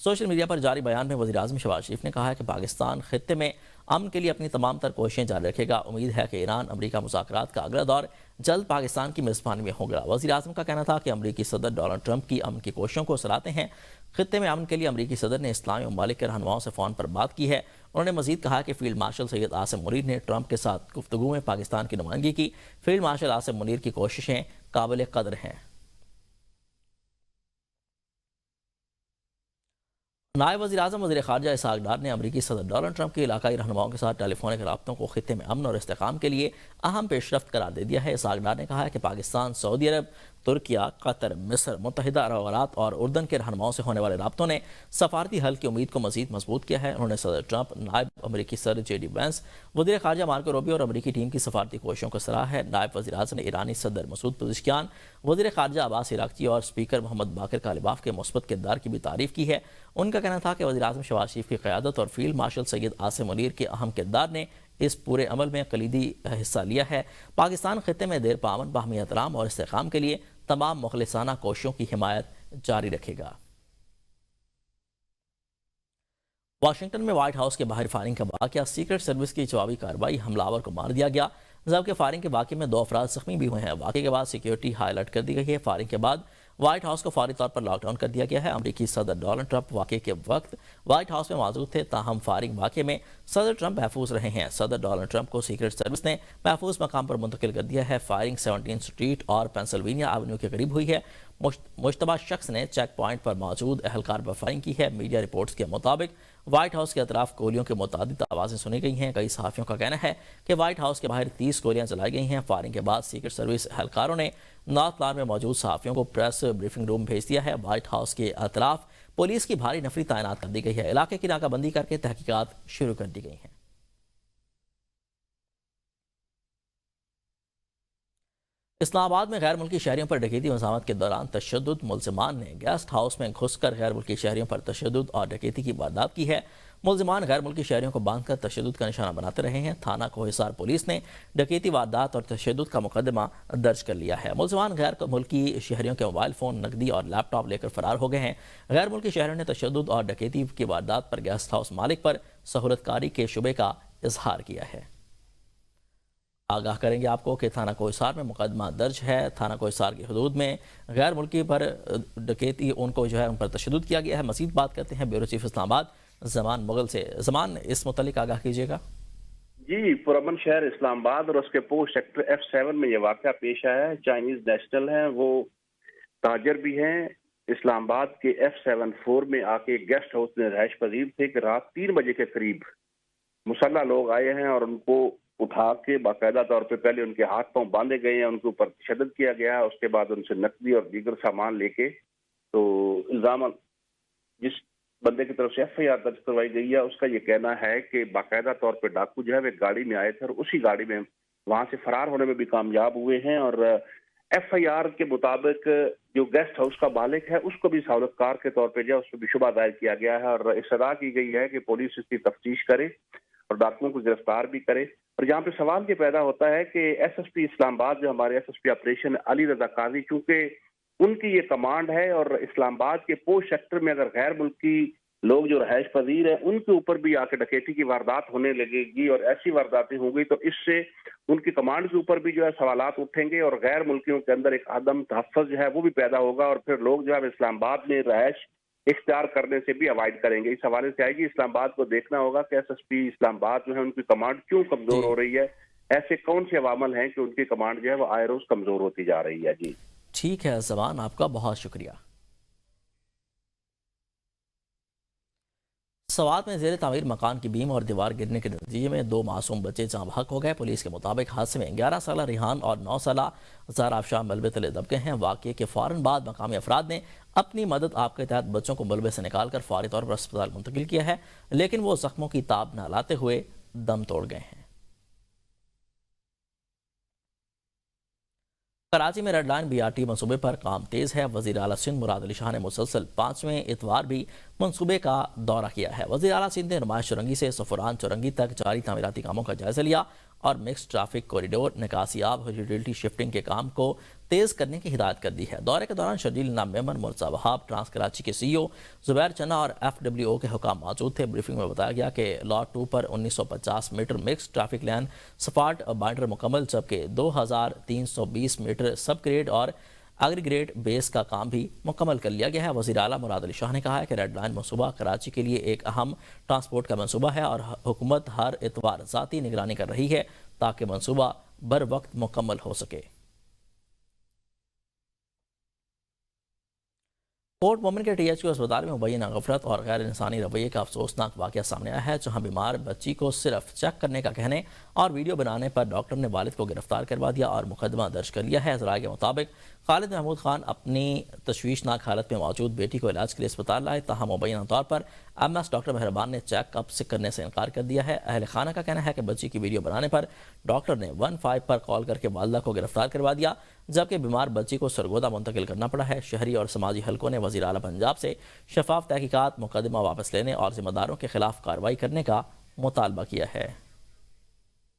Social media پر جاری بیان میں وزیر اعظم شہباز شریف نے کہا ہے کہ پاکستان خطے میں امن کے لیے اپنی تمام تر کوششیں جاری رکھے گا۔ امید ہے کہ ایران امریکہ مذاکرات کا اگلا دور جلد پاکستان کی میزبانی میں ہوگا۔ وزیر اعظم کا کہنا تھا کہ امریکی صدر ڈونلڈ ٹرمپ کی امن کی کوششوں کو سراہتے ہیں۔ خطے میں امن کے لیے امریکی صدر نے اسلامی ممالک کے رہنماؤں سے فون پر بات کی ہے۔ انہوں نے مزید کہا کہ فیلڈ مارشل سید عاصم منیر نے ٹرمپ کے ساتھ گفتگو میں پاکستان کی نمائندگی کی۔ فیلڈ مارشل عاصم منیر کی کوششیں قابل قدر ہیں۔ نائب وزیر اعظم وزیر خارجہ اسحاق ڈار نے امریکی صدر ڈونلڈ ٹرمپ کے علاقائی رہنماؤں کے ساتھ ٹیلی فونک رابطوں کو خطے میں امن اور استحکام کے لیے اہم پیش رفت قرار دے دیا ہے۔ اسحاق ڈار نے کہا ہے کہ پاکستان، سعودی عرب، ترکیہ، قطر، مصر، متحدہ عرب امارات اور اردن کے رہنماؤں سے ہونے والے رابطوں نے سفارتی حل کی امید کو مزید مضبوط کیا ہے۔ انہوں نے صدر ٹرمپ، نائب امریکی صدر جے ڈی وینس، وزیر خارجہ مارکو روبیو اور امریکی ٹیم کی سفارتی کوششوں کو سراہا ہے۔ نائب وزیر اعظم نے ایرانی صدر مسعود پزشکیان، وزیر خارجہ عباس عراقچی اور اسپیکر محمد باقر کالباف کے مثبت کردار کی بھی تعریف کی ہے۔ ان کا کہنا تھا کہ وزیر اعظم شہباز شریف کی قیادت اور فیلڈ مارشل سید عاصم منیر کے اہم کردار نے اس پورے عمل میں کلیدی حصہ لیا ہے۔ پاکستان خطے میں دیر پامن باہمی احترام اور استحکام کے لیے تمام مخلصانہ کوششوں کی حمایت جاری رکھے گا۔ واشنگٹن میں وائٹ ہاؤس کے باہر فائرنگ کا واقعہ، سیکرٹ سروس کی جوابی کارروائی، حملہ آور کو مار دیا گیا، جبکہ فائرنگ کے واقعے میں 2 افراد زخمی بھی ہوئے ہیں۔ واقعے کے بعد سیکیورٹی ہائی الرٹ کر دی گئی ہے۔ فائرنگ کے بعد وائٹ ہاؤس کو فوری طور پر لاک ڈاؤن کر دیا گیا ہے۔ امریکی صدر ڈونلڈ ٹرمپ واقعے کے وقت وائٹ ہاؤس میں موجود تھے، تاہم فائرنگ واقعے میں صدر ٹرمپ محفوظ رہے ہیں۔ صدر ڈونلڈ ٹرمپ کو سیکرٹ سروس نے محفوظ مقام پر منتقل کر دیا ہے۔ فائرنگ 17 اسٹریٹ اور پینسلوینیا ایونیو کے قریب ہوئی ہے۔ مشتبہ شخص نے چیک پوائنٹ پر موجود اہلکار پر فائرنگ کی ہے۔ میڈیا رپورٹس کے مطابق وائٹ ہاؤس کے اطراف گولیوں کے متعدد آوازیں سنی گئی ہیں۔ کئی صحافیوں کا کہنا ہے کہ وائٹ ہاؤس کے باہر 30 گولیاں چلائی گئی ہیں۔ فائرنگ کے بعد سیکرٹ سروس اہلکاروں نے نارتھ لان میں موجود صحافیوں کو پریس بریفنگ روم بھیج دیا ہے۔ وائٹ ہاؤس کے اطراف پولیس کی بھاری نفری تعینات کر دی گئی ہے۔ علاقے کی ناکہ بندی کر کے تحقیقات شروع کر دی گئی ہیں۔ اسلام آباد میں غیر ملکی شہریوں پر ڈکیتی مزاحمت کے دوران تشدد، ملزمان نے گیسٹ ہاؤس میں گھس کر غیر ملکی شہریوں پر تشدد اور ڈکیتی کی واردات کی ہے۔ ملزمان غیر ملکی شہریوں کو باندھ کر تشدد کا نشانہ بناتے رہے ہیں۔ تھانہ کوہسار پولیس نے ڈکیتی واردات اور تشدد کا مقدمہ درج کر لیا ہے۔ ملزمان غیر ملکی شہریوں کے موبائل فون، نقدی اور لیپ ٹاپ لے کر فرار ہو گئے ہیں۔ غیر ملکی شہریوں نے تشدد اور ڈکیتی کی واردات پر گیسٹ ہاؤس مالک پر سہولت کاری کے شبے کا اظہار کیا ہے۔ آگاہ کریں گے آپ کو کہ تھانہ کوہسار میں مقدمہ درج ہے۔ تھانہ کوہسار کی حدود میں غیر ملکی پر ڈکیتی ان پر تشدد کیا گیا ہے۔ مزید بات کرتے ہیں بیورو چیف اسلام آباد زمان مغل سے۔ زمان، اس متعلق آگاہ کیجیے گا۔ جی، پرامن شہر اسلام آباد اور اس کے پوسٹ سیکٹر F7 میں یہ واقعہ پیش آیا ہے۔ چائنیز نیشنل ہیں، وہ تاجر بھی ہیں۔ اسلام آباد کے F74 میں آ کے گیسٹ ہاؤس میں رہائش پذیر تھے کہ رات 3 بجے کے قریب مسلح لوگ آئے ہیں اور ان کو اٹھا کے باقاعدہ طور پہ پہلے ان کے ہاتھ پاؤں باندھے گئے ہیں، ان کے اوپر تشدد کیا گیا ہے۔ اس کے بعد ان سے نقدی اور دیگر سامان لے کے تو الزام جس بندے کی طرف سے FIR درج کروائی گئی ہے اس کا یہ کہنا ہے کہ باقاعدہ طور پہ ڈاکو جو ہے وہ ایک گاڑی میں آئے تھے اور اسی گاڑی میں وہاں سے فرار ہونے میں بھی کامیاب ہوئے ہیں۔ اور FIR کے مطابق جو گیسٹ ہاؤس کا مالک ہے اس کو بھی سہولت کار کے طور پہ جو ہے اس پہ بھی شبہ دائر کیا گیا ہے اور استدعا کی گئی ہے کہ پولیس اس کی تفتیش کرے اور ڈاکوؤں کو گرفتار بھی کرے۔ اور یہاں پہ سوال یہ پیدا ہوتا ہے کہ SSP اسلام آباد جو ہمارے SSP آپریشن علی رضا قاضی، چونکہ ان کی یہ کمانڈ ہے اور اسلام آباد کے پوسٹ سیکٹر میں اگر غیر ملکی لوگ جو رہائش پذیر ہیں ان کے اوپر بھی آ کے ڈکیتی کی واردات ہونے لگے گی اور ایسی وارداتیں ہوں گی تو اس سے ان کی کمانڈ کے اوپر بھی جو ہے سوالات اٹھیں گے اور غیر ملکیوں کے اندر ایک عدم تحفظ جو ہے وہ بھی پیدا ہوگا اور پھر لوگ جو ہے اسلام آباد میں رہائش اختیار کرنے سے بھی اوائڈ کریں گے۔ اس حوالے سے آئے گی اسلام آباد کو دیکھنا ہوگا کہ SSP اسلام آباد جو ہے ان کی کمانڈ کیوں کمزور ہو رہی ہے، ایسے کون سے عوامل ہیں کہ ان کی کمانڈ جو ہے وہ آئے روز کمزور ہوتی جا رہی ہے۔ جی ٹھیک ہے زمان، آپ کا بہت شکریہ۔ سوات میں زیر تعمیر مکان کی بیم اور دیوار گرنے کے نتیجے میں 2 معصوم بچے جاں بحق ہو گئے۔ پولیس کے مطابق حادثے میں 11 سالہ ریحان اور 9 سالہ زہرا افشاں ملبے تلے دب گئے ہیں۔ واقعے کے فوراً بعد مقامی افراد نے اپنی مدد آپ کے تحت بچوں کو ملبے سے نکال کر فوری طور پر اسپتال منتقل کیا ہے، لیکن وہ زخموں کی تاب نہ لاتے ہوئے دم توڑ گئے ہیں۔ کراچی میں ریڈ لائن BRT منصوبے پر کام تیز ہے۔ وزیر اعلیٰ سندھ مراد علی شاہ نے مسلسل 5ویں اتوار بھی منصوبے کا دورہ کیا ہے۔ وزیر اعلیٰ سندھ نے نمائش چورنگی سے سفران چورنگی تک جاری تعمیراتی کاموں کا جائزہ لیا اور مکس ٹریفک کوریڈور، نکاسی آب، یوٹیلٹی شفٹنگ کے کام کو تیز کرنے کی ہدایت کر دی ہے۔ دورے کے دوران شرجیل نام ممبر مرزا وہاب، ٹرانس کراچی کے سی ای او زبیر چنا اور FWO کے حکام موجود تھے۔ بریفنگ میں بتایا گیا کہ لاٹ 2 پر 1950 میٹر مکس ٹریفک لین سپاٹ بائنڈر مکمل، جبکہ 2320 میٹر سب گریڈ اور ایگریگیٹ بیس کا کام بھی مکمل کر لیا گیا ہے۔ وزیر اعلیٰ مراد علی شاہ نے کہا ہے کہ ریڈ لائن منصوبہ کراچی کے لیے ایک اہم ٹرانسپورٹ کا منصوبہ ہے اور حکومت ہر اتوار ذاتی نگرانی کر رہی ہے تاکہ منصوبہ بر وقت مکمل ہو سکے۔ پورٹ مومن کے THQ اسپتال میں مبینہ غفلت اور غیر انسانی رویے کا افسوسناک واقعہ سامنے آیا ہے، جہاں بیمار بچی کو صرف چیک کرنے کا کہنے اور ویڈیو بنانے پر ڈاکٹر نے والد کو گرفتار کروا دیا اور مقدمہ درج کر لیا ہے۔ ذرائع کے مطابق خالد محمود خان اپنی تشویشناک حالت میں موجود بیٹی کو علاج کے لیے اسپتال لائے، تاہم مبینہ طور پر MS ڈاکٹر مہربان نے چیک اپ کرنے سے انکار کر دیا ہے۔ اہل خانہ کا کہنا ہے کہ بچی کی ویڈیو بنانے پر ڈاکٹر نے 15 پر کال کر کے والدہ کو گرفتار کروا دیا، جبکہ بیمار بچی کو سرگودا منتقل کرنا پڑا ہے۔ شہری اور سماجی حلقوں نے وزیر اعلیٰ پنجاب سے شفاف تحقیقات، مقدمہ واپس لینے اور ذمہ داروں کے خلاف کارروائی کرنے کا مطالبہ کیا ہے۔